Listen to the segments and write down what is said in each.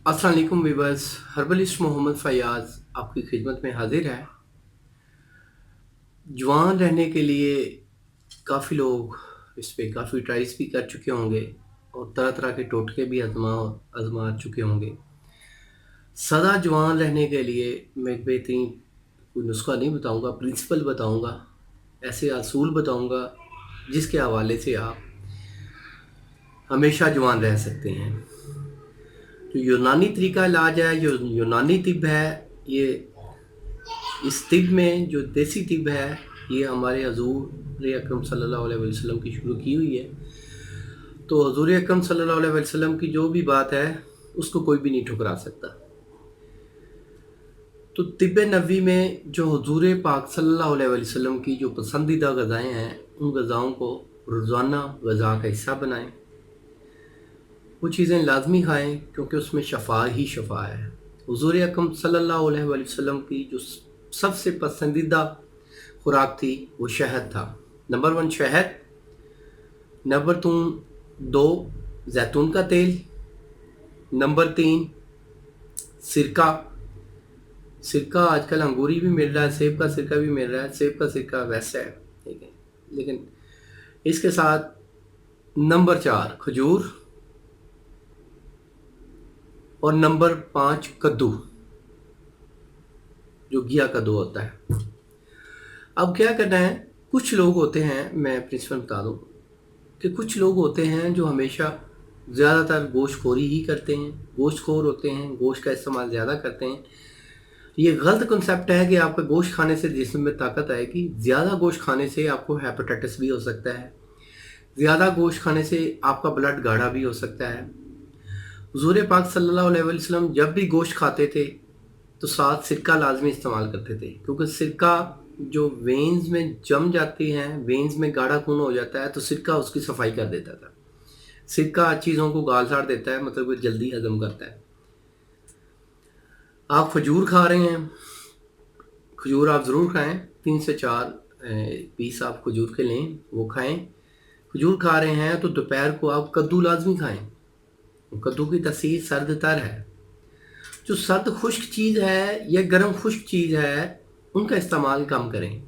अस्सलाम वालेकुम viewers. Herbalist Mohammad Fayaz आपकी खिदमत में हाजिर है। जवान रहने के लिए काफ़ी लोग इस पे काफ़ी ट्राइल्स भी कर चुके होंगे और तरह तरह के टोटके भी आजमा चुके होंगे। सदा जवान रहने के लिए मैं एक बेहतरीन कोई नुस्खा नहीं बताऊंगा, प्रिंसिपल बताऊंगा, ऐसे असूल बताऊंगा जिसके हवाले से आप हमेशा जवान रह सकते हैं। जो यूनानी तरीका इलाज है, जो यूनानी तिब है, ये इस तिब में जो देसी तिब है, ये हमारे हजूर अकरम सल्लल्लाहु अलैहि वसल्लम की शुरू की हुई है। तो हजूर अकरम सल्लल्लाहु अलैहि वसल्लम की जो भी बात है उसको कोई भी नहीं ठुकरा सकता। तो तिब नबवी में जो हजूर पाक सल्लल्लाहु अलैहि वसल्लम की जो पसंदीदा ग़ज़ाएँ हैं, उन ग़ज़ाओं को रोज़ाना ग़ज़ा का हिस्सा बनाएं। वो चीज़ें लाजमी खाएं क्योंकि उसमें शफा ही शफा है। हुज़ूर अकरम सल्लल्लाहु अलैहि वसल्लम की जो सबसे पसंदीदा खुराक थी वो शहद था। नंबर 1 शहद, नंबर 2 जैतून का तेल, नंबर 3 सिरका। सिरका आजकल अंगूरी भी मिल रहा है, सेब का सिरका भी मिल रहा है। सेब का सिरका वैसा है, ठीक है, लेकिन इसके साथ नंबर 4 खजूर और नंबर 5 कद्दू, जो घिया कद्दू होता है। अब क्या करना है, कुछ लोग होते हैं, मैं प्रिंसिपल बता दूं कि कुछ लोग होते हैं जो हमेशा ज़्यादातर गोश्तखोरी ही करते हैं, गोश्तखोर होते हैं, गोश्त का इस्तेमाल ज़्यादा करते हैं। ये गलत कंसेप्ट है कि आपका गोश्त खाने से जिस्म में ताकत आएगी। ज़्यादा गोश्त खाने से आपको हेपेटाइटिस भी हो सकता है, ज़्यादा गोश्त खाने से आपका ब्लड गाढ़ा भी हो सकता है। हुज़ूर पाक सल्लल्लाहु अलैहि वसल्लम जब भी गोश्त खाते थे तो साथ सिरका लाजमी इस्तेमाल करते थे, क्योंकि सिरका जो वेन्स में जम जाती हैं, वेन्स में गाढ़ा खून हो जाता है, तो सिरका उसकी सफाई कर देता था। सिरका चीज़ों को गाल साड़ देता है, मतलब वो जल्दी हजम करता है। आप खजूर खा रहे हैं, खजूर आप ज़रूर खाएं, 3 से 4 पीस आप खजूर के लें, वो खाएं। खजूर खा रहे हैं तो दोपहर को आप कद्दू लाजमी खाएं। कद्दू की तसीर सर्द तर है। जो सर्द खुश्क चीज़ है या गर्म खुश्क चीज़ है, उनका इस्तेमाल कम करें,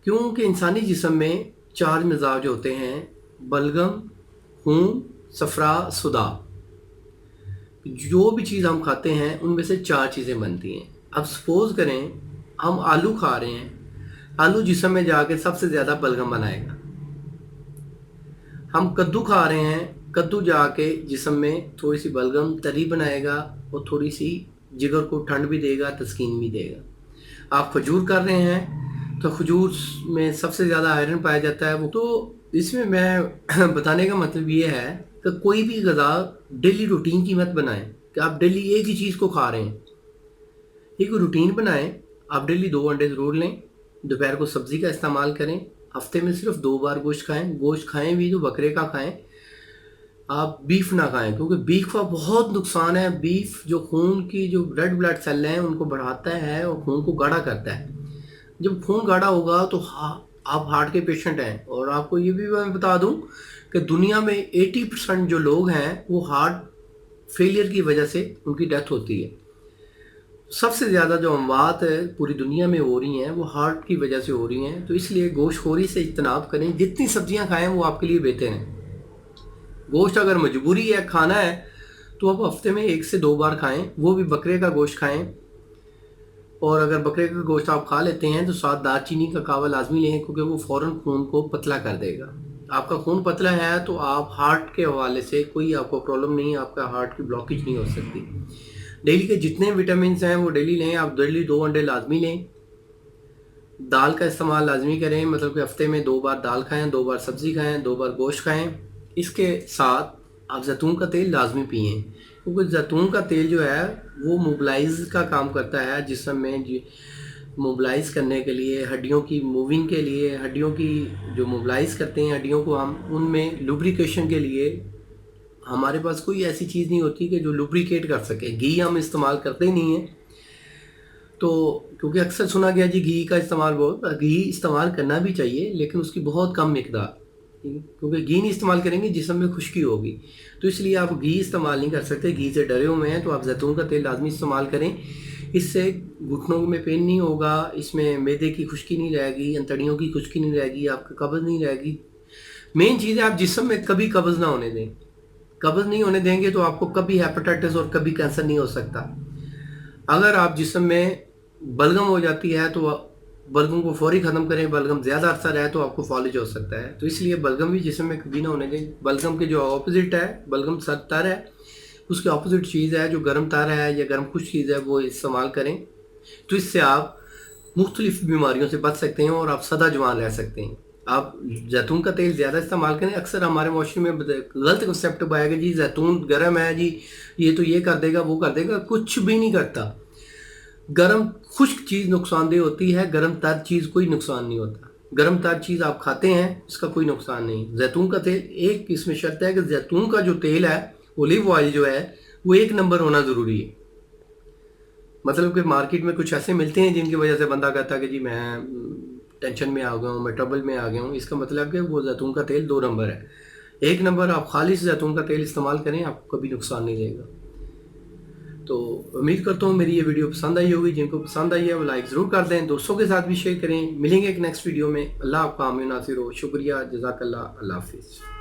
क्योंकि इंसानी जिस्म में 4 मिजाज होते हैं: बलगम, खून, सफरा, सुदा। जो भी चीज़ हम खाते हैं उनमें से 4 चीज़ें बनती हैं। अब सपोज करें हम आलू खा रहे हैं, आलू जिस्म में जाके सबसे ज़्यादा बलगम बनाएगा। हम कद्दू खा रहे हैं, कद्दू जाके जिस्म में थोड़ी सी बलगम तरी बनाएगा और थोड़ी सी जिगर को ठंड भी देगा, तस्कीन भी देगा। आप खजूर कर रहे हैं तो खजूर में सबसे ज़्यादा आयरन पाया जाता है। वो तो इसमें मैं बताने का मतलब ये है कि कोई भी ग़ज़ा डेली रूटीन की मत बनाएं कि आप डेली एक ही चीज़ को खा रहे हैं। एक रूटीन बनाएं, आप डेली 2 अंडे ज़रूर लें, दोपहर को सब्ज़ी का इस्तेमाल करें, हफ्ते में सिर्फ 2 बार गोश्त खाएं। गोश्त खाएं भी तो बकरे का खाएं, आप बीफ ना खाएं, क्योंकि बीफ का बहुत नुकसान है। बीफ जो खून की जो रेड ब्लड सेल हैं उनको बढ़ाता है और खून को गाढ़ा करता है। जब खून गाढ़ा होगा तो आप हार्ट के पेशेंट हैं। और आपको ये भी मैं बता दूं कि दुनिया में 80% जो लोग हैं वो हार्ट फेलियर की वजह से उनकी डेथ होती है। सबसे ज़्यादा जो अमवात है पूरी दुनिया में हो रही हैं वो हार्ट की वजह से हो रही हैं। तो इसलिए गोश्तखोरी से इज्तनाब करें, जितनी सब्जियां खाएं वो आपके लिए बेहतर हैं। गोश्त अगर मजबूरी है खाना है तो आप हफ्ते में 1 से 2 बार खाएं, वो भी बकरे का गोश्त खाएं। और अगर बकरे का गोश्त आप खा लेते हैं तो साथ दालचीनी का कावा लाजमी लें, क्योंकि वो फ़ौरन खून को पतला कर देगा। आपका खून पतला है तो आप हार्ट के हवाले से कोई आपको प्रॉब्लम नहीं है, आपका हार्ट की ब्लॉकेज नहीं हो सकती। डेली के जितने विटामिन हैं वो डेली लें। आप डेली 2 अंडे लाजमी लें। दाल का इस्तेमाल लाजमी करें, मतलब कि हफ्ते में 2 बार दाल खाएं, 2 बार सब्ज़ी खाएं, 2 बार गोश्त खाएं। इसके साथ आप जैतून का तेल लाजमी पिएं, क्योंकि जैतून का तेल जो है वो मोबलाइज का काम करता है जिस्म में। मोबलाइज करने के लिए, हड्डियों की मूविंग के लिए, हड्डियों की जो मोबलाइज करते हैं हड्डियों को, हम उनमें लुब्रिकेशन के लिए हमारे पास कोई ऐसी चीज़ नहीं होती कि जो लुब्रिकेट कर सके। घी हम इस्तेमाल करते ही नहीं हैं। तो क्योंकि अक्सर सुना गया जी घी का इस्तेमाल, बहुत घी इस्तेमाल करना भी चाहिए लेकिन उसकी बहुत कम मिकदार। क्योंकि घी नहीं इस्तेमाल करेंगे जिस्म में खुश्की होगी, तो इसलिए आप घी इस्तेमाल नहीं कर सकते। घी से डरे हुए हैं तो आप जैतून का तेल लाजमी इस्तेमाल करें। इससे घुटनों में पेन नहीं होगा, इसमें मैदे की खुश्की नहीं रहेगी, अंतड़ियों की खुश्की नहीं रहेगी, आपका कब्ज़ नहीं रहेगी। मेन चीज़ है आप जिस्म में कभी कब्ज़ ना होने दें। कब्ज़ नहीं होने देंगे तो आपको कभी हेपेटाइटिस और कभी कैंसर नहीं हो सकता। अगर आप जिस्म में बलगम हो जाती है तो बलगम को फौरी ख़त्म करें। बलगम ज़्यादा अरसा रहे तो आपको फॉलिज हो सकता है, तो इसलिए बलगम भी जिस्म में कभी ना होने दें। बलगम के जो ऑपोजिट है, बलगम सर तर है, उसके ऑपोजिट चीज़ है जो गर्म तर है या गर्म खुश चीज़ है, वो इस्तेमाल करें। तो इससे आप मुख्तलिफ बीमारियों से बच सकते हैं और आप सदा जवान रह सकते हैं। आप जैतून का तेल ज़्यादा इस्तेमाल करें। अक्सर हमारे माशरे में गलत कंसेप्ट पाया गया जी जैतून गर्म है जी, ये तो ये कर देगा वो कर देगा, कुछ भी नहीं करता। गर्म खुश्क चीज़ नुकसानदेह होती है, गर्म तर चीज़ कोई नुकसान नहीं होता। गर्म तर चीज़ आप खाते हैं इसका कोई नुकसान नहीं। जैतून का तेल एक इसमें शर्त है कि जैतून का जो तेल है, ओलिव ऑयल जो है, वो 1 नंबर होना ज़रूरी है। मतलब कि मार्केट में कुछ ऐसे मिलते हैं जिनकी वजह से बंदा कहता है कि जी मैं टेंशन में आ गया हूँ, मैं ट्रबल में आ गया हूँ, इसका मतलब कि वो जैतून का तेल 2 नंबर है। 1 नंबर आप खालिश जैतून का तेल इस्तेमाल करें, आपको कभी नुकसान नहीं देगा। तो उम्मीद करता हूँ मेरी ये वीडियो पसंद आई होगी। जिनको पसंद आई है वो लाइक ज़रूर कर दें, दोस्तों के साथ भी शेयर करें। मिलेंगे एक नेक्स्ट वीडियो में। अल्लाह आपका आमीन नासिर हो। शुक्रिया, जज़ाकल्लाह, अल्लाह हाफिज़।